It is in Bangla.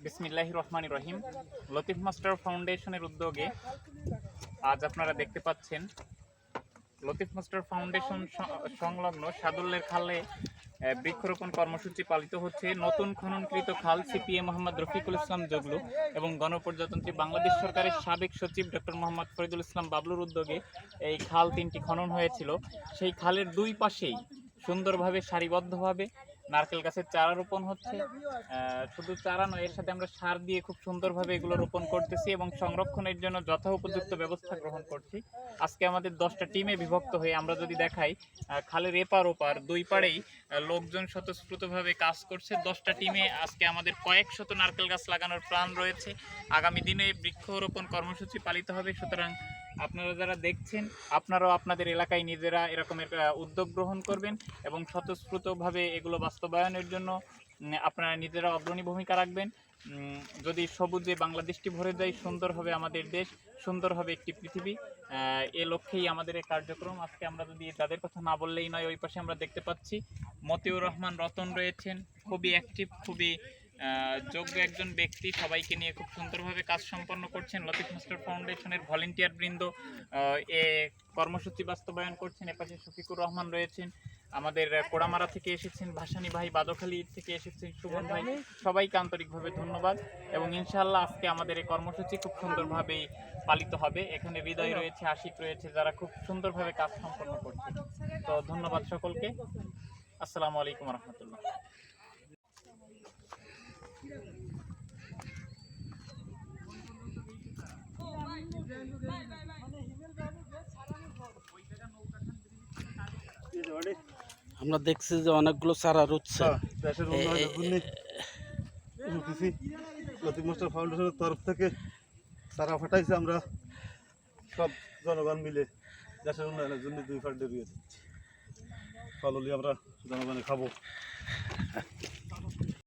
বিসমিল্লাহির রহমানির রহিম। লতিফ মাস্টার ফাউন্ডেশনের উদ্যোগে আজ আপনারা দেখতে পাচ্ছেন লতিফ মাস্টার ফাউন্ডেশন সংলগ্ন সাদুল্যের খালে বৃক্ষরোপণ কর্মসূচি পালিত হচ্ছে। নতুন খননকৃত খাল সিপিএ মোহাম্মদ রফিকুল ইসলাম জগলু এবং গণপ্রজাতন্ত্রী বাংলাদেশ সরকারের সাবেক সচিব ডক্টর মোহাম্মদ ফরিদুল ইসলাম বাবলুর উদ্যোগে এই খাল তিনটি খনন হয়েছিল। সেই খালের দুই পাশেই সুন্দরভাবে সারিবদ্ধভাবে নারকেল গাছের চারা রোপণ হচ্ছে। শুধু চারা নয়, এর সাথে আমরা সার দিয়ে খুব সুন্দরভাবে এগুলো রোপণ করতেছি এবং সংরক্ষণের জন্য যথোপযুক্ত ব্যবস্থা গ্রহণ করছি। আজকে আমাদের 10টা টিমে বিভক্ত হয়ে আমরা যদি দেখাই, খালের এপার ওপার দুই পাড়েই লোকজন স্বতঃস্ফূর্তভাবে কাজ করছে। 10টা টিমে আজকে আমাদের কয়েক শত নারকেল গাছ লাগানোর প্ল্যান রয়েছে। আগামী দিনে বৃক্ষরোপণ কর্মসূচি পালিত হবে। সুতরাং আপনারা যারা দেখছেন, আপনারাও আপনাদের এলাকায় নিজেরা এরকমের উদ্যোগ গ্রহণ করবেন এবং স্বতঃস্ফূর্তভাবে এগুলো বাস্তবায়নের জন্য আপনারা নিজেরা অগ্রণী ভূমিকা রাখবেন। যদি সবুজে বাংলাদেশটি ভরে যায়, সুন্দর হবে আমাদের দেশ, সুন্দর হবে একটি পৃথিবী। এ লক্ষ্যেই আমাদের এই কার্যক্রম। আজকে আমরা যদি তাদের কথা না বললেই নয়, ওই পাশে আমরা দেখতে পাচ্ছি মতিউর রহমান রতন রয়েছেন, খুবই অ্যাক্টিভ, খুবই যোগ্য একজন ব্যক্তি। সবাইকে নিয়ে খুব সুন্দরভাবে কাজ সম্পন্ন করছেন। লতিফ মাস্টার ফাউন্ডেশনের ভলেন্টিয়ার বৃন্দ এ কর্মসূচি বাস্তবায়ন করছেন। এপাশে শফিকুর রহমান রয়েছেন, আমাদের কোড়ামারা থেকে এসেছেন, ভাসানী ভাই বাদখালী থেকে এসেছেন, সুমন ভাই, সবাইকে আন্তরিকভাবে ধন্যবাদ। এবং ইনশাআল্লাহ আজকে আমাদের এই কর্মসূচি খুব সুন্দরভাবেই পালিত হবে। এখানে হৃদয় রয়েছে, আশিক রয়েছে, যারা খুব সুন্দরভাবে কাজ সম্পন্ন করছে। তো ধন্যবাদ সকলকে। আসসালামু আলাইকুম রহমতুল্লাহ। আমরা দেখছি যে অনেকগুলো চারা রুটছে। লতিফ মাস্টার ফাউন্ডেশনের তরফ থেকে চারা ফাটাইছে। আমরা সব জনগণ মিলে দেশের উন্নয়নের জন্য 2 ফাট বেরিয়ে দিচ্ছি। ফল আমরা জনগণে খাবো।